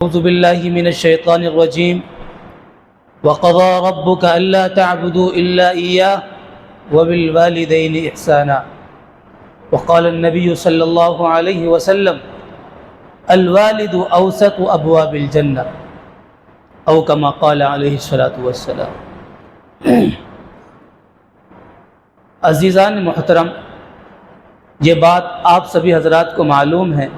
أعوذ بالله من الشيطان الرجيم وقضى ربك ألا تعبدوا إلا إياه وبالوالدين إحسانا وقال النبي صلى الله عليه وسلم الوالد أوسط أبواب الجنة أو كما قال عليه الصلاة والسلام۔ عزیزان محترم، یہ بات آپ سبھی حضرات کو معلوم ہے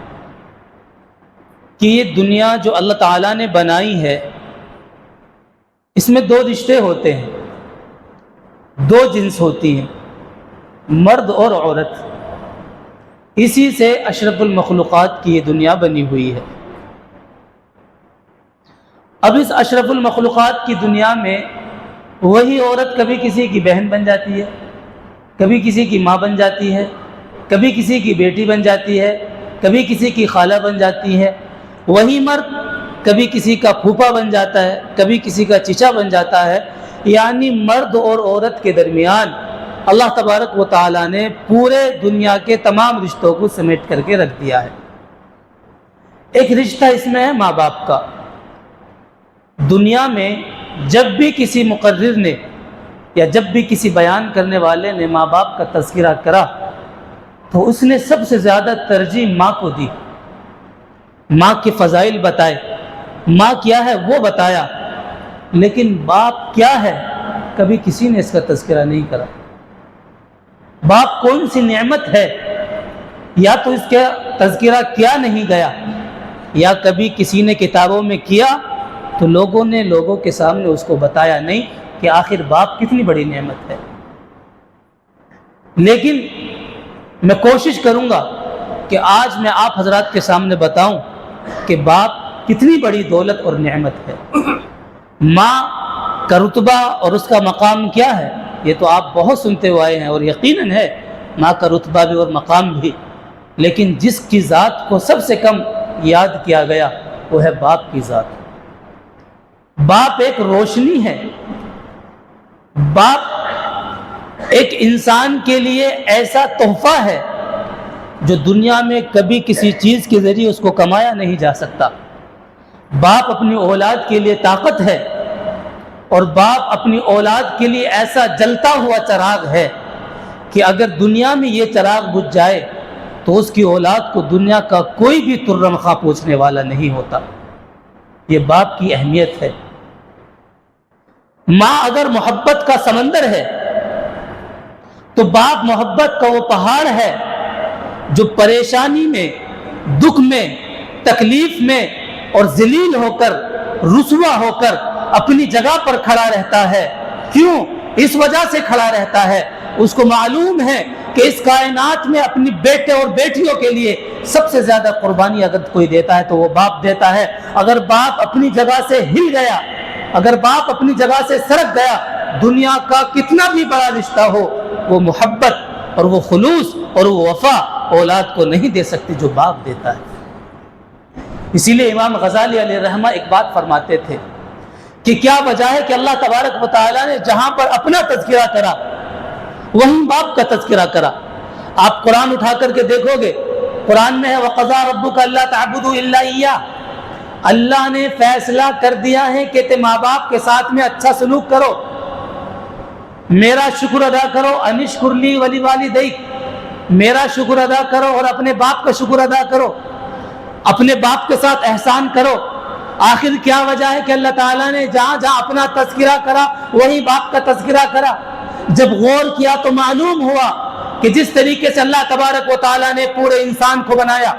کہ یہ دنیا جو اللہ تعالیٰ نے بنائی ہے اس میں دو رشتے ہوتے ہیں، دو جنس ہوتی ہیں، مرد اور عورت۔ اسی سے اشرف المخلوقات کی یہ دنیا بنی ہوئی ہے۔ اب اس اشرف المخلوقات کی دنیا میں وہی عورت کبھی کسی کی بہن بن جاتی ہے، کبھی کسی کی ماں بن جاتی ہے، کبھی کسی کی بیٹی بن جاتی ہے، کبھی کسی کی خالہ بن جاتی ہے۔ وہی مرد کبھی کسی کا پھوپھا بن جاتا ہے، کبھی کسی کا چچا بن جاتا ہے۔ یعنی مرد اور عورت کے درمیان اللہ تبارک و تعالیٰ نے پورے دنیا کے تمام رشتوں کو سمیٹ کر کے رکھ دیا ہے۔ ایک رشتہ اس میں ہے ماں باپ کا۔ دنیا میں جب بھی کسی مقرر نے یا جب بھی کسی بیان کرنے والے نے ماں باپ کا تذکرہ کرا تو اس نے سب سے زیادہ ترجیح ماں کو دی، ماں کے فضائل بتائے، ماں کیا ہے وہ بتایا، لیکن باپ کیا ہے کبھی کسی نے اس کا تذکرہ نہیں کرا۔ باپ کون سی نعمت ہے یا تو اس کا تذکرہ کیا نہیں گیا، یا کبھی کسی نے کتابوں میں کیا تو لوگوں نے لوگوں کے سامنے اس کو بتایا نہیں کہ آخر باپ کتنی بڑی نعمت ہے۔ لیکن میں کوشش کروں گا کہ آج میں آپ حضرات کے سامنے بتاؤں کہ باپ کتنی بڑی دولت اور نعمت ہے۔ ماں کا رتبہ اور اس کا مقام کیا ہے یہ تو آپ بہت سنتے ہوئے آئے ہیں، اور یقیناً ہے ماں کا رتبہ بھی اور مقام بھی، لیکن جس کی ذات کو سب سے کم یاد کیا گیا وہ ہے باپ کی ذات۔ باپ ایک روشنی ہے، باپ ایک انسان کے لیے ایسا تحفہ ہے جو دنیا میں کبھی کسی چیز کے ذریعے اس کو کمایا نہیں جا سکتا۔ باپ اپنی اولاد کے لیے طاقت ہے، اور باپ اپنی اولاد کے لیے ایسا جلتا ہوا چراغ ہے کہ اگر دنیا میں یہ چراغ بجھ جائے تو اس کی اولاد کو دنیا کا کوئی بھی ترم خواہ پوچھنے والا نہیں ہوتا۔ یہ باپ کی اہمیت ہے۔ ماں اگر محبت کا سمندر ہے تو باپ محبت کا وہ پہاڑ ہے جو پریشانی میں، دکھ میں، تکلیف میں اور ذلیل ہو کر، رسوا ہو کر اپنی جگہ پر کھڑا رہتا ہے۔ کیوں؟ اس وجہ سے کھڑا رہتا ہے، اس کو معلوم ہے کہ اس کائنات میں اپنی بیٹے اور بیٹیوں کے لیے سب سے زیادہ قربانی اگر کوئی دیتا ہے تو وہ باپ دیتا ہے۔ اگر باپ اپنی جگہ سے ہل گیا، اگر باپ اپنی جگہ سے سرک گیا، دنیا کا کتنا بھی بڑا رشتہ ہو وہ محبت اور وہ خلوص اور وہ وفا اولاد کو نہیں دے سکتی جو باپ دیتا ہے۔ اسی لیے امام غزالی علیہ رحمہ ایک بات فرماتے تھے کہ کیا وجہ ہے کہ اللہ تبارک و تعالیٰ نے جہاں پر اپنا تذکرہ کرا وہیں باپ کا تذکرہ کرا۔ آپ قرآن اٹھا کر کے دیکھو گے، قرآن میں ہے وَقَضَىٰ رَبُّكَ أَلَّا تَعْبُدُوا إِلَّا إِيَّاهُ۔ اللہ نے فیصلہ کر دیا ہے کہ تم ماں باپ کے ساتھ میں اچھا سلوک کرو، میرا شکر ادا کرو، اَنِ اشْكُرْ لِي وَلِوَالِدَيْكَ، میرا شکر ادا کرو اور اپنے باپ کا شکر ادا کرو، اپنے باپ کے ساتھ احسان کرو۔ آخر کیا وجہ ہے کہ اللہ تعالیٰ نے جہاں جہاں اپنا تذکرہ کرا وہیں باپ کا تذکرہ کرا۔ جب غور کیا تو معلوم ہوا کہ جس طریقے سے اللہ تبارک و تعالیٰ نے پورے انسان کو بنایا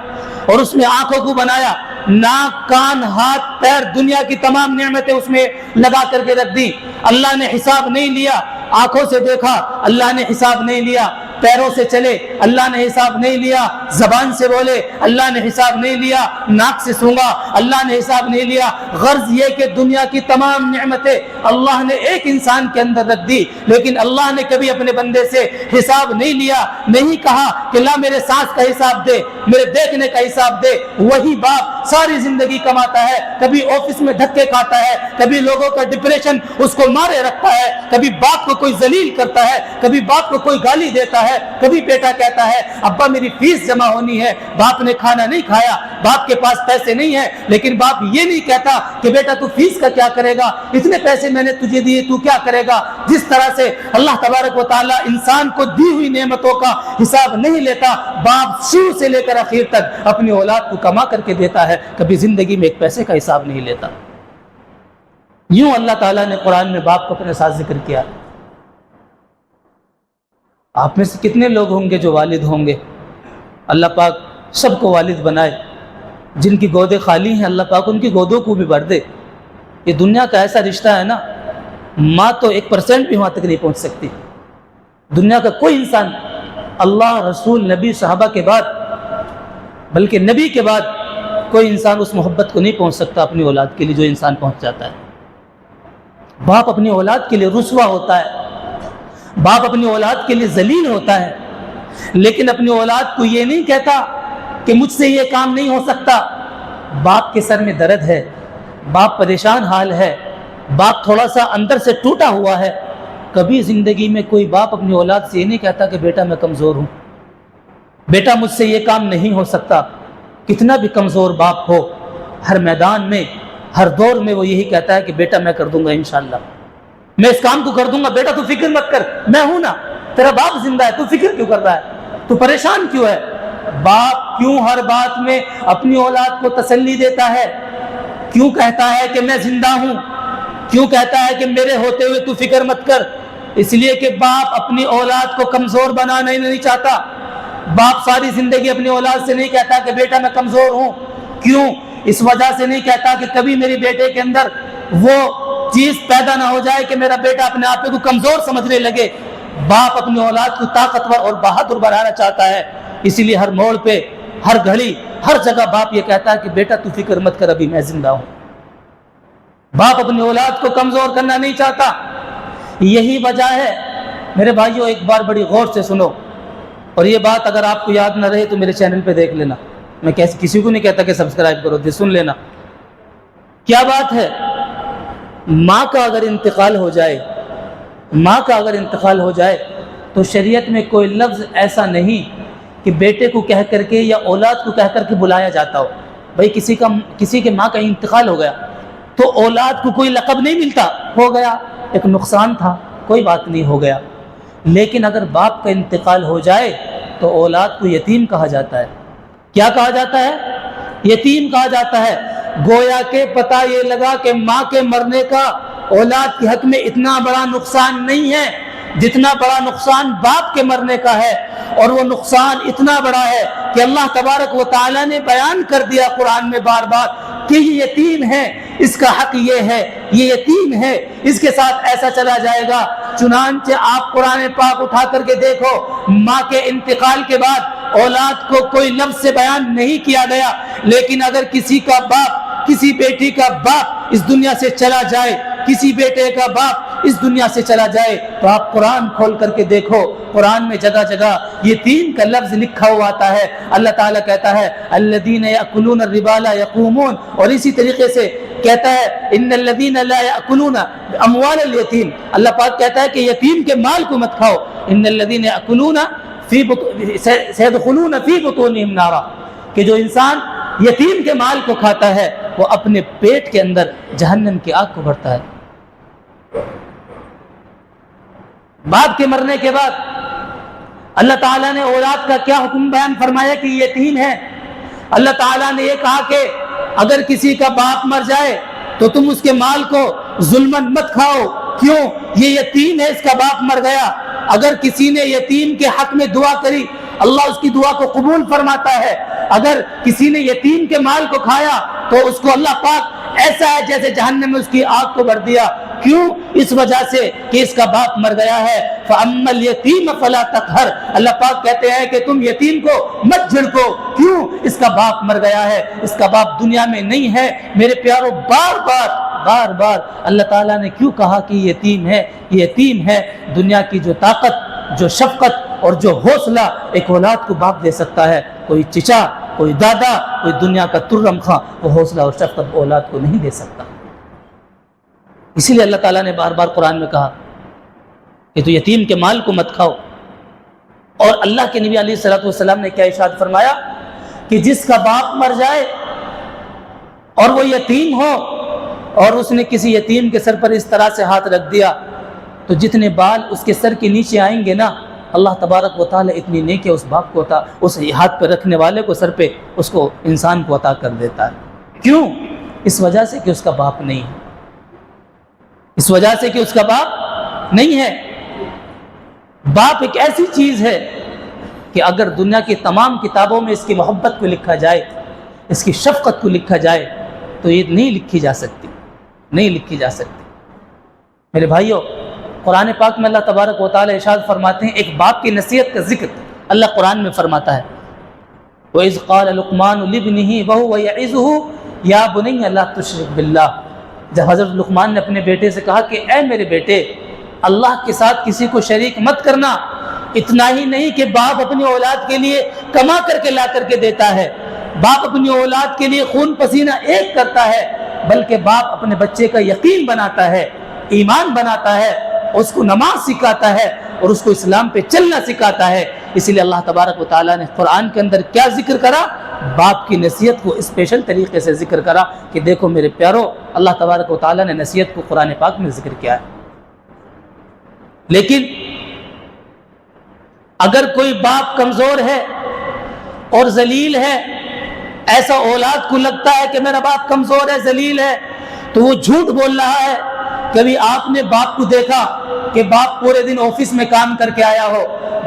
اور اس میں آنکھوں کو بنایا، ناک، کان، ہاتھ، پیر، دنیا کی تمام نعمتیں اس میں لگا کر کے رکھ دی۔ اللہ نے حساب نہیں لیا، آنکھوں سے دیکھا اللہ نے حساب نہیں لیا، پیروں سے چلے اللہ نے حساب نہیں لیا، زبان سے بولے اللہ نے حساب نہیں لیا، ناک سے سونگا اللہ نے حساب نہیں لیا۔ غرض یہ کہ دنیا کی تمام نعمتیں اللہ نے ایک انسان کے اندر رکھ دی، لیکن اللہ نے کبھی اپنے بندے سے حساب نہیں لیا، نہیں کہا کہ لا میرے سانس کا حساب دے، میرے دیکھنے کا حساب دے۔ وہی باپ ساری زندگی کماتا ہے، کبھی آفس میں دھکے کھاتا ہے، کبھی لوگوں کا ڈپریشن اس کو مارے رکھتا ہے، کبھی باپ کو کوئی ذلیل کرتا ہے، کبھی باپ کو کوئی گالی دیتا ہے، ہے, کبھی بیٹا کہتا ہے ابا میری فیس جمع ہونی ہے, باپ نے کھانا نہیں کھایا, باپ کے پاس پیسے نہیں ہیں, لیکن باپ یہ نہیں کہتا کہ بیٹا تو فیس کا کیا کرے گا, اتنے پیسے میں نے تجھے دیے تو کیا کرے گا. جس طرح سے اللہ تبارک و تعالیٰ انسان کو دی ہوئی نعمتوں کا حساب نہیں لیتا, باپ شروع سے لے کر آخر تک اپنی اولاد کو کما کر کے دیتا ہے, کبھی زندگی میں ایک پیسے کا حساب نہیں لیتا. یوں اللہ تعالیٰ نے قرآن میں باپ کو اپنے ساتھ ذکر کیا. آپ میں سے کتنے لوگ ہوں گے جو والد ہوں گے؟ اللہ پاک سب کو والد بنائے. جن کی گودیں خالی ہیں اللہ پاک ان کی گودوں کو بھی بھر دے. یہ دنیا کا ایسا رشتہ ہے نا, ماں تو 1% بھی وہاں تک نہیں پہنچ سکتی. دنیا کا کوئی انسان اللہ, رسول, نبی, صحابہ کے بعد, بلکہ نبی کے بعد کوئی انسان اس محبت کو نہیں پہنچ سکتا اپنی اولاد کے لیے جو انسان پہنچ جاتا ہے. باپ اپنی اولاد کے لیے رسوا ہوتا ہے, باپ اپنی اولاد کے لیے ذلیل ہوتا ہے, لیکن اپنی اولاد کو یہ نہیں کہتا کہ مجھ سے یہ کام نہیں ہو سکتا. باپ کے سر میں درد ہے, باپ پریشان حال ہے, باپ تھوڑا سا اندر سے ٹوٹا ہوا ہے. کبھی زندگی میں کوئی باپ اپنی اولاد سے یہ نہیں کہتا کہ بیٹا میں کمزور ہوں, بیٹا مجھ سے یہ کام نہیں ہو سکتا. کتنا بھی کمزور باپ ہو, ہر میدان میں, ہر دور میں وہ یہی کہتا ہے کہ بیٹا میں کر دوں گا انشاءاللہ, میں اس کام کو کر دوں گا, بیٹا تو فکر مت کر, میں ہوں نا, تیرا باپ زندہ ہے, تو فکر کیوں کر رہا ہے, تو پریشان کیوں ہے. باپ کیوں ہر بات میں اپنی اولاد کو تسلی دیتا ہے, کیوں کہتا ہے کہ میں زندہ ہوں, کیوں کہتا ہے کہ میرے ہوتے ہوئے تو فکر مت کر؟ اس لیے کہ باپ اپنی اولاد کو کمزور بنانا ہی نہیں چاہتا. باپ ساری زندگی اپنی اولاد سے نہیں کہتا کہ بیٹا میں کمزور ہوں. کیوں؟ اس وجہ سے نہیں کہتا کہ کبھی میری بیٹے کے اندر وہ چیز پیدا نہ ہو جائے کہ میرا بیٹا اپنے آپ کو کمزور سمجھنے لگے. باپ اپنی اولاد کو طاقتور اور بہادر بنانا چاہتا ہے, اسی لیے ہر موڑ پہ, ہر گھڑی, ہر جگہ باپ یہ کہتا ہے کہ بیٹا تو فکر مت کر, ابھی میں زندہ ہوں. باپ اپنی اولاد کو کمزور کرنا نہیں چاہتا. یہی وجہ ہے میرے بھائیوں, ایک بار بڑی غور سے سنو, اور یہ بات اگر آپ کو یاد نہ رہے تو میرے چینل پہ دیکھ لینا. میں کسی کو نہیں کہتا کہ سبسکرائب کرو, سن لینا. کیا بات ہے, ماں کا اگر انتقال ہو جائے, ماں کا اگر انتقال ہو جائے تو شریعت میں کوئی لفظ ایسا نہیں کہ بیٹے کو کہہ کر کے یا اولاد کو کہہ کر کے بلایا جاتا ہو. بھائی کسی کے ماں کا انتقال ہو گیا تو اولاد کو کوئی لقب نہیں ملتا, ہو گیا ایک نقصان تھا, کوئی بات نہیں, ہو گیا. لیکن اگر باپ کا انتقال ہو جائے تو اولاد کو یتیم کہا جاتا ہے. کیا کہا جاتا ہے؟ یتیم کہا جاتا ہے. گویا کہ پتہ یہ لگا کہ ماں کے مرنے کا اولاد کے حق میں اتنا بڑا نقصان نہیں ہے جتنا بڑا نقصان باپ کے مرنے کا ہے. اور وہ نقصان اتنا بڑا ہے کہ اللہ تبارک و تعالیٰ نے بیان کر دیا قرآن میں بار بار کہ یہ یتیم ہے, اس کا حق یہ ہے, یہ یتیم ہے, اس کے ساتھ ایسا چلا جائے گا. چنانچہ آپ قرآن پاک اٹھا کر کے دیکھو, ماں کے انتقال کے بعد اولاد کو کوئی لفظ سے بیان نہیں کیا گیا, لیکن اگر کسی کا باپ, کسی بیٹی کا باپ اس دنیا سے چلا جائے, کسی بیٹے کا باپ اس دنیا سے چلا جائے, تو آپ قرآن کھول کر کے دیکھو, قرآن میں جگہ جگہ یتیم کا لفظ لکھا ہوا آتا ہے. اللہ تعالیٰ کہتا ہے الذین یأکلون الربا لا یقومون, اور اسی طریقے سے کہتا ہے ان الذین لا یأکلون اموال الیتیم, اللہ پاک کہتا ہے کہ یتیم کے مال کو مت کھاؤ. ان الذین یأکلون سیدخلون فی بطونہم نارا, کہ جو انسان یتیم کے مال کو کھاتا ہے وہ اپنے پیٹ کے اندر جہنم کی آگ کو بھرتا ہے. باپ کے مرنے کے بعد اللہ تعالیٰ نے اولاد کا کیا حکم بیان فرمایا کہ یتیم ہے. اللہ تعالیٰ نے یہ کہا کہ اگر کسی کا باپ مر جائے تو تم اس کے مال کو ظلماً مت کھاؤ. کیوں؟ یہ یتیم ہے, اس کا باپ مر گیا. اگر کسی نے یتیم کے حق میں دعا کری اللہ اس کی دعا کو قبول فرماتا ہے. اگر کسی نے یتیم کے مال کو کھایا تو اس کو اللہ پاک ایسا ہے جیسے جہنم میں اس کی آگ کو بھر دیا. کیوں؟ اس وجہ سے کہ اس کا باپ مر گیا ہے. فَأَمَّا الْيَتِيمَ فَلَا تَقْهَرْ, اللہ پاک کہتے ہیں کہ تم یتیم کو مت جھڑکو. کیوں؟ اس کا باپ مر گیا ہے, اس کا باپ دنیا میں نہیں ہے. میرے پیارو, بار بار اللہ تعالیٰ نے کیوں کہا کہ یتیم ہے؟ یتیم ہے. دنیا کی جو طاقت, جو شفقت اور جو حوصلہ ایک اولاد کو باپ دے سکتا ہے, کوئی چچا, کوئی دادا, کوئی دنیا کا ترم خاں وہ حوصلہ اور شفقت اولاد کو نہیں دے سکتا. اسی لیے اللہ تعالیٰ نے بار بار قرآن میں کہا کہ تو یتیم کے مال کو مت کھاؤ. اور اللہ کے نبی علیہ الصلوۃ والسلام نے کیا ارشاد فرمایا کہ جس کا باپ مر جائے اور وہ یتیم ہو اور اس نے کسی یتیم کے سر پر اس طرح سے ہاتھ رکھ دیا تو جتنے بال اس کے سر کے نیچے آئیں گے نا، اللہ تبارک و تعالیٰ اتنی نیکی اس باپ کو عطا، اس ہاتھ پہ رکھنے والے کو سر پہ اس کو انسان کو عطا کر دیتا ہے۔ کیوں؟ اس وجہ سے کہ اس کا باپ نہیں ہے، اس وجہ سے کہ اس کا باپ نہیں ہے۔ باپ ایک ایسی چیز ہے کہ اگر دنیا کی تمام کتابوں میں اس کی محبت کو لکھا جائے، اس کی شفقت کو لکھا جائے تو یہ نہیں لکھی جا سکتی، نہیں لکھی جا سکتی۔ میرے بھائیوں، قرآن پاک میں اللہ تبارک و تعالیٰ ارشاد فرماتے ہیں، ایک باپ کی نصیحت کا ذکر اللہ قرآن میں فرماتا ہے، وَإِذْ قَالَ لُقْمَانُ لِابْنِهِ وَهُوَ يَعِظُهُ يَا بُنَيَّ لَا تُشْرِكْ بِاللَّهِ۔ جب حضرت لقمان نے اپنے بیٹے سے کہا کہ اے میرے بیٹے، اللہ کے ساتھ کسی کو شریک مت کرنا، اتنا ہی نہیں کہ باپ اپنی اولاد کے لیے کما کر کے لا کر کے دیتا ہے، باپ اپنی اولاد کے لیے خون پسینہ ایک کرتا ہے، بلکہ باپ اپنے بچے کا یقین بناتا ہے، ایمان بناتا ہے، اس کو نماز سکھاتا ہے اور اس کو اسلام پہ چلنا سکھاتا ہے۔ اسی لیے اللہ تبارک و تعالیٰ نے قرآن کے اندر کیا ذکر کرا؟ باپ کی نصیحت کو اسپیشل طریقے سے ذکر کرا کہ دیکھو میرے پیارو، اللہ تبارک و تعالیٰ نے نصیحت کو قرآن پاک میں ذکر کیا ہے۔ لیکن اگر کوئی باپ کمزور ہے اور ذلیل ہے، ایسا اولاد کو لگتا ہے کہ میرا باپ کمزور ہے، ذلیل ہے، تو وہ جھوٹ بول رہا ہے۔ کبھی آپ نے باپ کو دیکھا کہ باپ پورے دن آفس میں کام کر کے آیا ہو،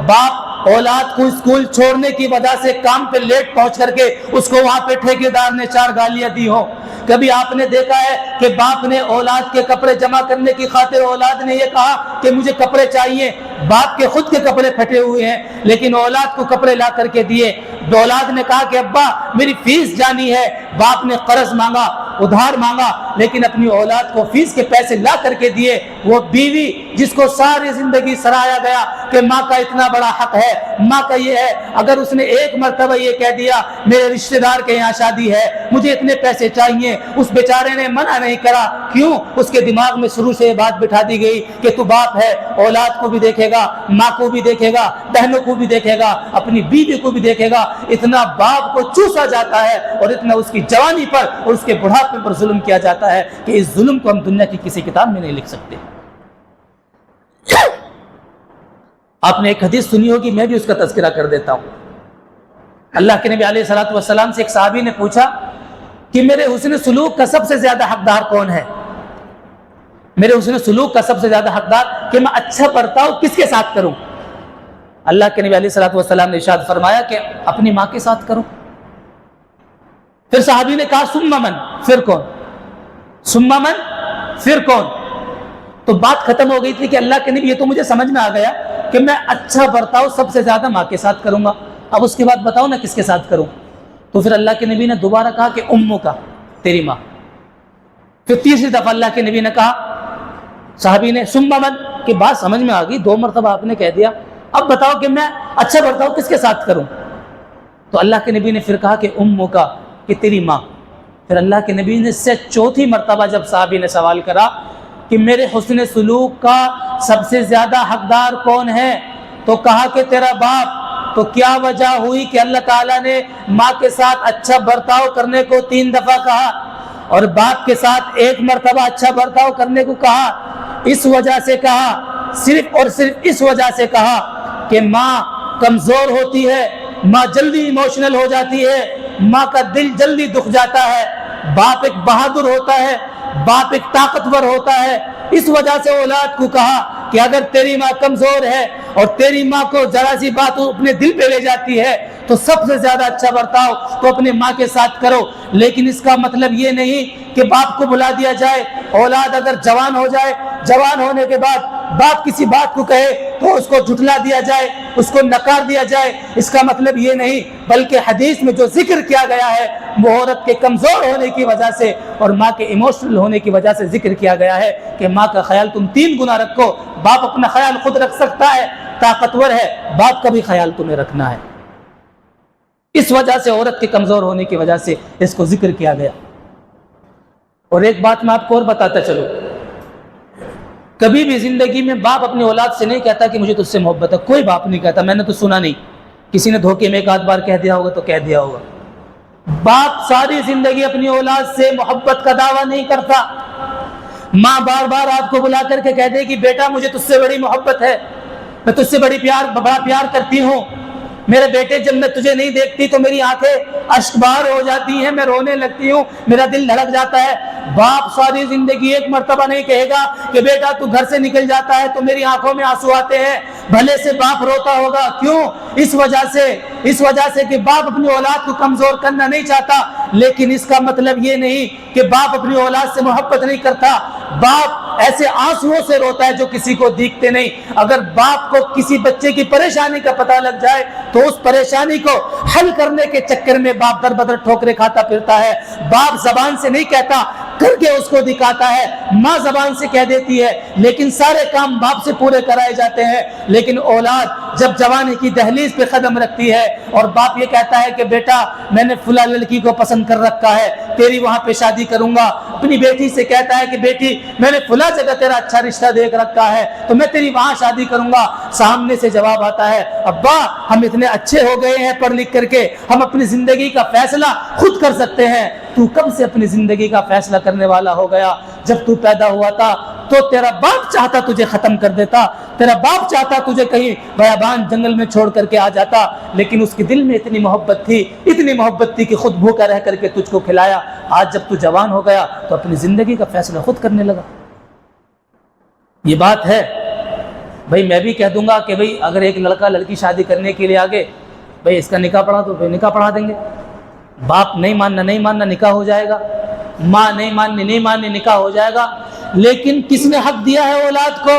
باپ اولاد کو اسکول چھوڑنے کی وجہ سے کام پہ لیٹ پہنچ کر کے اس کو وہاں پہ ٹھیکیدار نے 4 گالیاں دی ہوں؟ کبھی آپ نے دیکھا ہے کہ باپ نے اولاد کے کپڑے جمع کرنے کی خاطر اولاد نے یہ کہا کہ مجھے کپڑے چاہیے، باپ کے خود کے کپڑے پھٹے ہوئے ہیں لیکن اولاد کو کپڑے لا کر کے دیے، اولاد نے کہا کہ ابا میری فیس جانی ہے، باپ نے قرض مانگا، ادھار مانگا، لیکن اپنی اولاد کو فیس کے پیسے لا کر کے دیے۔ وہ بیوی جس کو ساری زندگی سرایا گیا کہ ماں کا اتنا بڑا حق ہے، ماں کا یہ ہے، اگر اس نے ایک مرتبہ یہ کہہ دیا میرے رشتہ دار کے یہاں شادی ہے، مجھے اتنے پیسے چاہیے، اس بیچارے نے منع نہیں کرا۔ کیوں؟ اس کے دماغ میں شروع سے یہ بات بٹھا دی گئی کہ تو باپ ہے، اولاد کو بھی دیکھے گا، ماں کو بھی دیکھے گا، بہنوں کو بھی دیکھے گا، اپنی بیوی کو بھی دیکھے گا۔ اتنا باپ کو چوسا جاتا ہے اور اتنا اس کی جوانی پر اور اس کے بڑھاپے پر ظلم کیا جاتا ہے کہ اس ظلم کو ہم دنیا کی کسی کتاب میں نہیں لکھ سکتے۔ آپ نے ایک حدیث سنی ہوگی، میں بھی اس کا تذکرہ کر دیتا ہوں۔ اللہ کے نبی علیہ الصلوۃ والسلام سے ایک صحابی نے پوچھا کہ میرے حسن سلوک کا سب سے زیادہ حقدار کون ہے؟ میرے حسن سلوک کا سب سے زیادہ حقدار کہ میں اچھا برتاؤ کس کے ساتھ کروں؟ اللہ کے نبی علیہ الصلوۃ والسلام نے ارشاد فرمایا کہ اپنی ماں کے ساتھ کرو۔ پھر صحابی نے کہا ثم من، پھر کون؟ ثم من، پھر کون؟ تو بات ختم ہو گئی تھی کہ اللہ کے نبی، یہ تو مجھے سمجھ میں آ گیا کہ میں اچھا برتاؤ سب سے زیادہ ماں کے ساتھ کروں گا، اب اس کے بعد بتاؤ نا کس کے ساتھ کروں؟ تو پھر اللہ کے نبی نے دوبارہ کہا کہ امو کا، تیری ماں۔ پھر تیسری دفعہ اللہ کے نبی نے کہا، صحابی نے ثم من، کہ بات سمجھ میں آ گئی، 2 مرتبہ آپ نے کہہ دیا، اب بتاؤ کہ میں اچھا برتاؤ کس کے ساتھ کروں؟ تو اللہ کے نبی نے پھر کہا کہ امو کا، کہ تیری ماں۔ پھر اللہ کے نبی نے سے 4تھی مرتبہ جب صحابی نے سوال کرا کہ میرے حسن سلوک کا سب سے زیادہ حقدار کون ہے، تو کہا کہ تیرا باپ۔ تو کیا وجہ ہوئی کہ اللہ تعالیٰ نے ماں کے ساتھ اچھا برتاؤ کرنے کو 3 دفعہ کہا اور باپ کے ساتھ 1 مرتبہ اچھا برتاؤ کرنے کو کہا؟ اس وجہ سے کہا، صرف اور صرف اس وجہ سے کہا کہ ماں کمزور ہوتی ہے، ماں جلدی ایموشنل ہو جاتی ہے، ماں کا دل جلدی دکھ جاتا ہے، باپ ایک بہادر ہوتا ہے، باپ ایک طاقتور ہوتا ہے۔ اس وجہ سے اولاد کو کہا کہ اگر تیری ماں کمزور ہے اور تیری ماں کو ذرا سی بات اپنے دل پہ لے جاتی ہے تو سب سے زیادہ اچھا برتاؤ تو اپنے ماں کے ساتھ کرو۔ لیکن اس کا مطلب یہ نہیں کہ باپ کو بلا دیا جائے، اولاد اگر جوان ہو جائے، جوان ہونے کے بعد باپ کسی بات کو کہے تو اس کو جھٹلا دیا جائے، اس کو نکار دیا جائے، اس کا مطلب یہ نہیں، بلکہ حدیث میں جو ذکر کیا گیا ہے وہ عورت کے کمزور ہونے کی وجہ سے اور ماں کے ایموشنل ہونے کی وجہ سے ذکر کیا گیا ہے کہ ماں کا خیال تم 3 گنا رکھو۔ باپ اپنا خیال خود رکھ سکتا ہے، طاقتور ہے، باپ کا بھی خیال تمہیں رکھنا ہے۔ اس وجہ سے عورت کے کمزور ہونے کی وجہ سے اس کو ذکر کیا گیا۔ اور ایک بات میں آپ کو اور بتاتا چلوں، کبھی بھی زندگی میں باپ اپنی اولاد سے نہیں کہتا کہ مجھے تجھ سے محبت ہے، کوئی باپ نہیں کہتا، میں نے تو سنا نہیں، کسی نے دھوکے میں ایک آدھ بار کہہ دیا ہوگا تو کہہ دیا ہوگا۔ باپ ساری زندگی اپنی اولاد سے محبت کا دعویٰ نہیں کرتا۔ ماں بار بار آپ کو بلا کر کے کہہ دے کہ بیٹا مجھے تجھ سے بڑی محبت ہے، میں تجھ سے بڑا پیار کرتی ہوں، میرے بیٹے جب میں تجھے نہیں دیکھتی تو میری آنکھیں اشک بار ہو جاتی ہیں، میں رونے لگتی ہوں، میرا دل دھڑک جاتا ہے۔ باپ ساری زندگی ایک مرتبہ نہیں کہے گا کہ بیٹا تو گھر سے نکل جاتا ہے تو میری آنکھوں میں آنسو آتے ہیں۔ بھلے سے باپ روتا ہوگا، کیوں؟ اس وجہ سے کہ باپ اپنی اولاد کو کمزور کرنا نہیں چاہتا، لیکن اس کا مطلب یہ نہیں کہ باپ اپنی اولاد سے محبت نہیں کرتا۔ باپ ایسے آنسوؤں سے روتا ہے جو کسی کو دیکھتے نہیں۔ اگر باپ کو کسی بچے کی پریشانی کا پتہ لگ جائے تو اس پریشانی کو حل کرنے کے چکر میں باپ در بدر ٹھوکریں کھاتا پھرتا ہے۔ باپ زبان سے نہیں کہتا، کر کے اس کو دکھاتا ہے۔ ماں زبان سے کہہ دیتی ہے، لیکن سارے کام باپ سے پورے کرائے جاتے ہیں۔ لیکن اولاد جب جوانی کی دہلیز پہ قدم رکھتی ہے اور باپ یہ کہتا ہے کہ بیٹا میں نے فلاں لڑکی کو پسند کر رکھا ہے، تیری وہاں پہ شادی کروں گا، اپنی بیٹی سے کہتا ہے کہ بیٹی میں نے فلاں جگہ تیرا اچھا رشتہ دیکھ رکھا ہے تو میں تیری وہاں شادی کروں گا، سامنے سے جواب آتا ہے ابا ہم اتنے اچھے ہو گئے ہیں پڑھ لکھ کر کے، ہم اپنی زندگی کا فیصلہ خود کر سکتے ہیں۔ تو کب سے اپنی زندگی کا فیصلہ کرنے والا ہو گیا؟ جب تو پیدا ہوا تھا تو تیرا باپ چاہتا تجھے ختم کر دیتا، تیرا باپ چاہتا تجھے کہیں بیابان جنگل میں چھوڑ کر کے آ جاتا، لیکن اس کے دل میں اتنی محبت تھی کہ خود بھوکا رہ کر کے تجھ کو کھلایا۔ آج جب تو جوان ہو گیا تو اپنی زندگی کا فیصلہ خود کرنے لگا۔ یہ بات ہے بھائی، میں بھی کہہ دوں گا کہ بھائی اگر ایک لڑکا لڑکی شادی کرنے کے لیے آگے بھائی اس کا نکاح پڑھا تو پھر نکاح پڑھا دیں گے، باپ نہیں ماننا نکاح ہو جائے گا، ماں نہیں ماننی نکاح ہو جائے گا۔ لیکن کس نے حق دیا ہے اولاد کو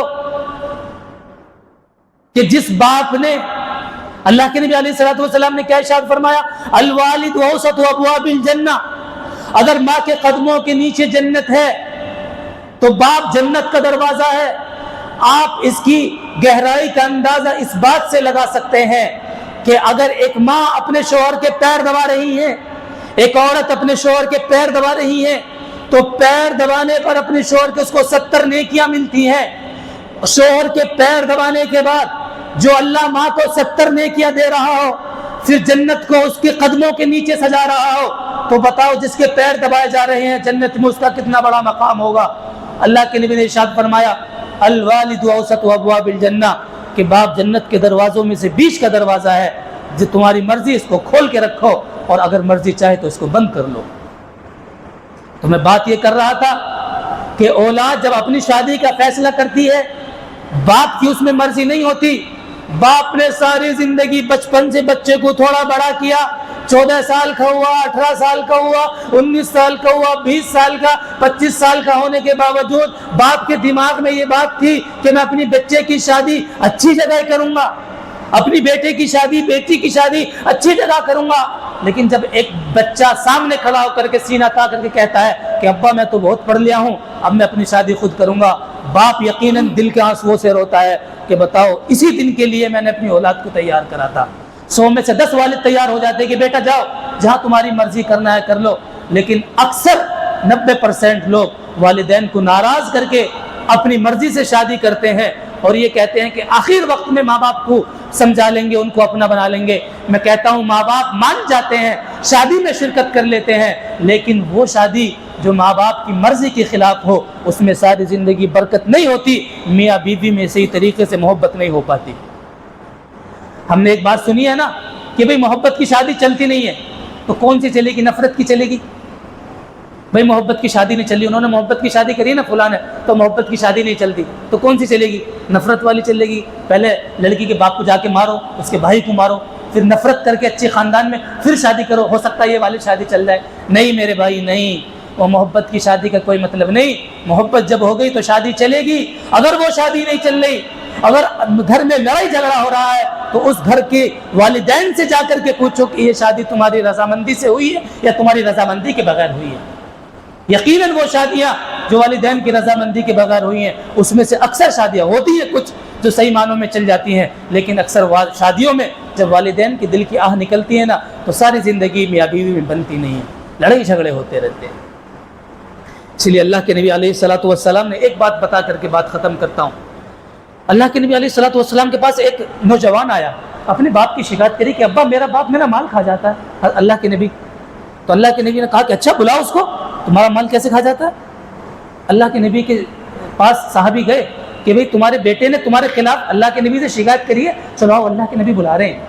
کہ جس باپ نے، اللہ کے نبی علیہ الصلوۃ والسلام نے کیا ارشاد فرمایا، الوالد اوسط ابواب الجنہ، اگر ماں کے قدموں کے نیچے جنت ہے تو باپ جنت کا دروازہ ہے۔ آپ اس کی گہرائی کا اندازہ اس بات سے لگا سکتے ہیں کہ اگر ایک ماں اپنے شوہر کے پیر دبا رہی ہے، ایک عورت اپنے شوہر کے پیر دبا رہی ہے تو پیر دبانے پر اپنے شوہر کے اس کو 70 نیکیاں ملتی ہیں۔ شوہر کے پیر دبانے کے بعد جو اللہ ماں کو 70 نیکیاں دے رہا ہو، پھر جنت کو اس کے قدموں کے نیچے سجا رہا ہو، تو بتاؤ جس کے پیر دبائے جا رہے ہیں جنت میں اس کا کتنا بڑا مقام ہوگا۔ اللہ کے نبی نے ارشاد فرمایا الوالد اوسط ابواب الجنہ، کہ باپ جنت کے دروازوں میں سے بیچ کا دروازہ ہے، جو تمہاری مرضی اس کو کھول کے رکھو اور اگر مرضی چاہے تو اس کو بند کر لو۔ تو میں بات یہ کر رہا تھا کہ اولاد جب اپنی شادی کا فیصلہ کرتی ہے، باپ کی اس میں مرضی نہیں ہوتی۔ باپ نے ساری زندگی بچپن سے بچے کو تھوڑا بڑا کیا، 14 سال کا ہوا، 18 سال کا ہوا، 19 سال کا ہوا، 20 سال کا، 25 سال کا ہونے کے باوجود باپ کے دماغ میں یہ بات تھی کہ میں اپنی بچے کی شادی اچھی جگہ کروں گا، اپنی بیٹی کی شادی اچھی جگہ کروں گا۔ لیکن جب ایک بچہ سامنے کھڑا ہو کر کے سینہ تا کر کے کہتا ہے کہ ابا میں تو بہت پڑھ لیا ہوں، اب میں اپنی شادی خود کروں گا، باپ یقیناً دل کے آنسوؤں سے روتا ہے کہ بتاؤ اسی دن کے لیے میں نے اپنی اولاد کو تیار کرا تھا۔ 100 میں سے 10 والد تیار ہو جاتے کہ بیٹا جاؤ جہاں تمہاری مرضی کرنا ہے کر لو، لیکن اکثر 90% لوگ والدین کو ناراض کر کے اپنی مرضی سے شادی کرتے ہیں اور یہ کہتے ہیں کہ آخر وقت میں ماں باپ کو سمجھا لیں گے، ان کو اپنا بنا لیں گے۔ میں کہتا ہوں ماں باپ مان جاتے ہیں، شادی میں شرکت کر لیتے ہیں، لیکن وہ شادی جو ماں باپ کی مرضی کے خلاف ہو اس میں ساری زندگی برکت نہیں ہوتی، میاں بیوی میں صحیح طریقے سے محبت نہیں ہو پاتی۔ ہم نے ایک بات سنی ہے نا کہ بھئی محبت کی شادی چلتی نہیں ہے، تو کون سی چلے گی؟ نفرت کی چلے گی؟ بھئی محبت کی شادی نہیں چلی، انہوں نے محبت کی شادی کری نا فلاں نے، تو محبت کی شادی نہیں چلتی، تو کون سی چلے گی؟ نفرت والی چلے گی۔ پہلے لڑکی کے باپ کو جا کے مارو، اس کے بھائی کو مارو، پھر نفرت کر کے اچھے خاندان میں پھر شادی کرو، ہو سکتا ہے یہ والی شادی چل جائے۔ نہیں میرے بھائی نہیں، وہ محبت کی شادی کا کوئی مطلب نہیں۔ محبت جب ہو گئی تو شادی چلے گی۔ اگر وہ شادی نہیں چل رہی، اگر گھر میں لڑائی جھگڑا ہو رہا ہے تو اس گھر کے والدین سے جا کر کے پوچھو کہ یہ شادی تمہاری رضامندی سے ہوئی ہے یا تمہاری رضامندی کے بغیر ہوئی ہے۔ یقیناً وہ شادیاں جو والدین کی رضامندی کے بغیر ہوئی ہیں اس میں سے اکثر شادیاں ہوتی ہیں کچھ جو صحیح معنوں میں چل جاتی ہیں، لیکن اکثر شادیوں میں جب والدین کی دل کی آہ نکلتی ہے نا تو ساری زندگی میاں بیوی میں بنتی نہیں ہے، لڑائی جھگڑے ہوتے رہتے ہیں۔ اس لیے اللہ کے نبی علیہ الصلوۃ والسلام نے ایک بات بتا کر کے بات ختم کرتا ہوں. اللہ کے نبی علیہ الصلوۃ والسلام کے پاس ایک نوجوان آیا, اپنے باپ کی شکایت کری کہ ابا میرا باپ میرا مال کھا جاتا ہے. اللہ کے نبی تو اللہ کے نبی نے کہا کہ اچھا بلاؤ اس کو, تمہارا مال کیسے کھا جاتا ہے؟ اللہ کے نبی کے پاس صحابی گئے کہ بھئی تمہارے بیٹے نے تمہارے خلاف اللہ کے نبی سے شکایت کری ہے, چلو آؤ اللہ کے نبی بلا رہے ہیں.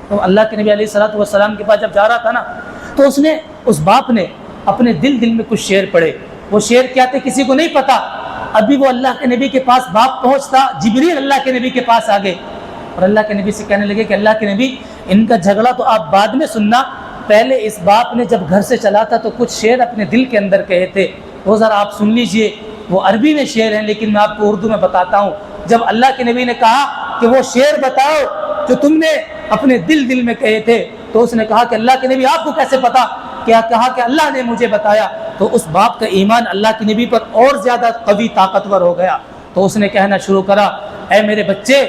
تو اللہ کے نبی علیہ الصلوۃ والسلام کے پاس جب جا رہا تھا نا, تو اس باپ نے اپنے دل میں کچھ شعر پڑھے. وہ شعر کیا تھے کسی کو نہیں پتا. ابھی وہ اللہ کے نبی کے پاس باپ پہنچتا, جبریل اللہ کے نبی کے پاس آ گئے اور اللہ کے نبی سے کہنے لگے کہ اللہ کے نبی ان کا جھگڑا تو آپ بعد میں سننا, پہلے اس باپ نے جب گھر سے چلا تھا تو کچھ شعر اپنے دل کے اندر کہے تھے, وہ ذرا آپ سن لیجئے. وہ عربی میں شعر ہیں لیکن میں آپ کو اردو میں بتاتا ہوں. جب اللہ کے نبی نے کہا کہ وہ شعر بتاؤ جو تم نے اپنے دل میں کہے تھے, تو اس نے کہا کہ اللہ کے نبی آپ کو کیسے پتا؟ کیا کہا کہ اللہ نے مجھے بتایا. تو اس باپ کا ایمان اللہ کے نبی پر اور زیادہ قوی طاقتور ہو گیا. تو اس نے کہنا شروع کرا, اے میرے بچے,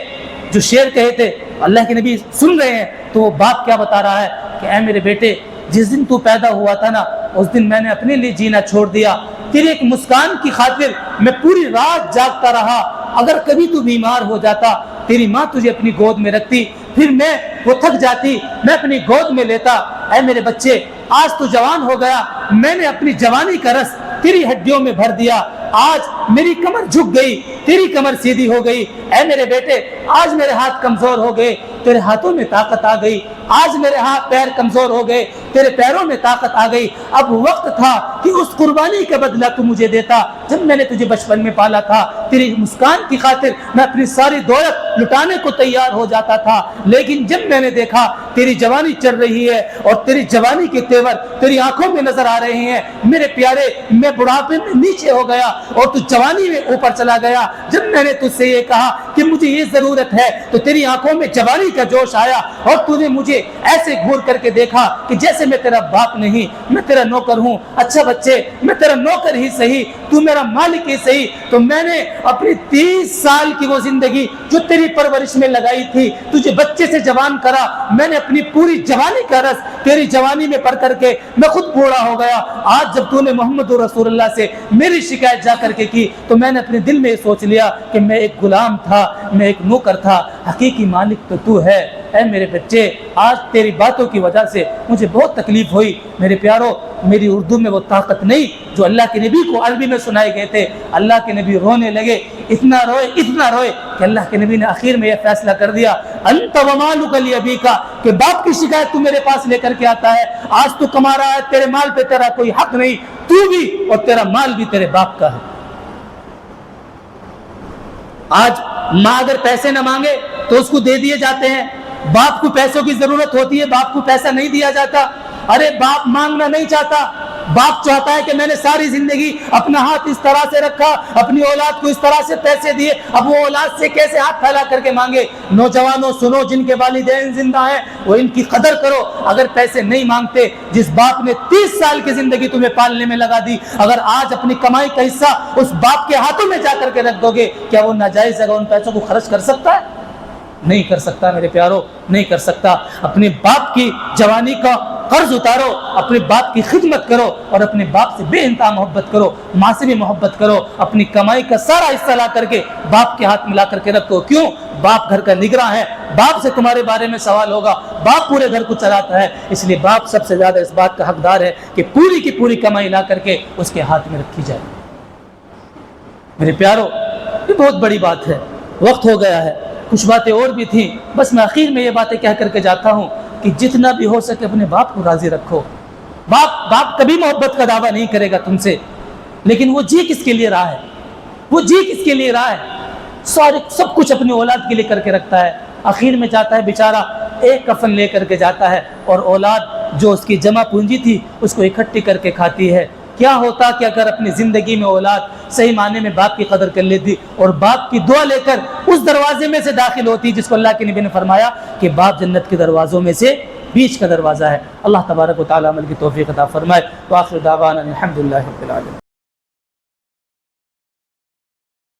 جو شعر کہے تھے اللہ کے نبی سن رہے ہیں. تو وہ باپ کیا بتا رہا ہے کہ اے میرے بیٹے, جس دن تو پیدا ہوا تھا نا, اس دن میں نے اپنے لیے جینا چھوڑ دیا. تیری ایک مسکان کی خاطر میں پوری رات جاگتا رہا. اگر کبھی تو بیمار ہو جاتا, تیری ماں تجھے اپنی گود میں رکھتی, پھر میں وہ تھک جاتی, میں اپنی گود میں لیتا. اے میرے بچے, آج تو جوان ہو گیا, میں نے اپنی جوانی کا رس تیری ہڈیوں میں بھر دیا. آج میری کمر جھک گئی, تیری کمر سیدھی ہو گئی. اے میرے بیٹے, آج میرے ہاتھ کمزور ہو گئے, تیرے ہاتھوں میں طاقت آ گئی. آج میرے ہاتھ پیر کمزور ہو گئے, تیرے پیروں میں طاقت آ گئی. اب وقت تھا کہ اس قربانی کا بدلہ تو مجھے دیتا جب میں نے تجھے بچپن میں پالا تھا. تیری مسکان کی خاطر میں اپنی ساری دولت لٹانے کو تیار ہو جاتا تھا, لیکن جب میں نے دیکھا تیری جوانی چل رہی ہے اور تیری جوانی کے تیور تیری آنکھوں میں نظر آ رہے ہیں, میرے پیارے, میں بڑھاپے میں نیچے ہو گیا اور تو جوانی میں اوپر چلا گیا. جب میں نے تجھ سے یہ کہا کہ مجھے یہ ضرورت ہے, تو تیری آنکھوں میں جوانی کا جوش آیا اور تو نے مجھے ایسے گھور کر کے دیکھا کہ جیسے میں تیرا باپ نہیں, میں تیرا نوکر ہوں. اچھا بچے, میں تیرا نوکر ہی صحیح, تو میرا مالک ہی صحیح. تو میں نے اپنی 30 سال کی وہ زندگی جو تیری پرورش میں لگائی تھی, تجھے بچے سے جوان کرا, میں نے اپنی پوری جوانی کا رس تیری جوانی میں پڑھ کر کے میں خود بوڑھا ہو گیا. آج جب تو نے محمد رسول اللہ سے میری شکایت جا کر کے کی, تو میں نے اپنے دل میں سوچ لیا کہ میں ایک غلام تھا, میں ایک نوکر تھا, حقیقی مالک تو ہے. اے میرے بچے, آج تیری باتوں کی وجہ سے مجھے بہت تکلیف ہوئی. میرے پیاروں, میری اردو میں وہ طاقت نہیں جو اللہ کے نبی کو عربی میں سنائے گئے تھے. اللہ کے نبی رونے لگے, اتنا روئے کہ اللہ کے نبی نے آخر میں یہ فیصلہ کر دیا, انت ومالک لابیک, کہ باپ کی شکایت تو میرے پاس لے کر کے آتا ہے. آج تو کما رہا ہے, تیرے مال پہ تیرا کوئی حق نہیں, تو بھی اور تیرا مال بھی تیرے باپ کا ہے. آج ماں اگر پیسے نہ مانگے تو اس کو دے دیے جاتے ہیں, باپ کو پیسوں کی ضرورت ہوتی ہے, باپ کو پیسہ نہیں دیا جاتا. ارے باپ مانگنا نہیں چاہتا, باپ چاہتا ہے کہ میں نے ساری زندگی اپنا ہاتھ اس طرح سے رکھا, اپنی اولاد کو اس طرح سے پیسے دیے, اب وہ اولاد سے کیسے ہاتھ پھیلا کر کے مانگے. نوجوانوں سنو, جن کے والدین زندہ ہیں وہ ان کی قدر کرو. اگر پیسے نہیں مانگتے, جس باپ نے 30 سال کی زندگی تمہیں پالنے میں لگا دی, اگر آج اپنی کمائی کا حصہ اس باپ کے ہاتھوں میں جا کر کے رکھ دو گے, کیا وہ ناجائز جگہ ان پیسوں کو خرچ کر سکتا ہے؟ نہیں کر سکتا میرے پیاروں, نہیں کر سکتا. اپنے باپ کی جوانی کا قرض اتارو, اپنے باپ کی خدمت کرو اور اپنے باپ سے بے انتہا محبت کرو, ماں سے بھی محبت کرو. اپنی کمائی کا سارا حصہ لا کر کے باپ کے ہاتھ میں لا کر کے رکھو. کیوں؟ باپ گھر کا نگراں ہے, باپ سے تمہارے بارے میں سوال ہوگا, باپ پورے گھر کو چلاتا ہے. اس لیے باپ سب سے زیادہ اس بات کا حقدار ہے کہ پوری کی پوری کمائی لا کر کے اس کے ہاتھ میں رکھی جائے. میرے پیاروں, یہ بہت بڑی بات ہے. وقت ہو گیا ہے, کچھ باتیں اور بھی تھیں, بس میں آخر میں یہ باتیں کہہ کر کے جاتا ہوں کہ جتنا بھی ہو سکے اپنے باپ کو راضی رکھو. باپ کبھی محبت کا دعویٰ نہیں کرے گا تم سے, لیکن وہ جی کس کے لیے رہا ہے, وہ جی کس کے لیے رہا ہے, سب کچھ اپنی اولاد کے لیے کر کے رکھتا ہے. آخر میں جاتا ہے بیچارہ, ایک کفن لے کر کے جاتا ہے اور اولاد جو اس کی جمع پونجی تھی اس کو اکٹھی کر کے کھاتی ہے. کیا ہوتا کہ اگر اپنی زندگی میں اولاد صحیح معنی میں باپ کی قدر کر لیتی اور باپ کی دعا لے کر اس دروازے میں سے داخل ہوتی جس کو اللہ کے نبی نے فرمایا کہ باپ جنت کے دروازوں میں سے بیچ کا دروازہ ہے. اللہ تبارک و تعالی عمل کی توفیق عطا فرمائے. وآخر دعوانا الحمدللہ رب العالمین.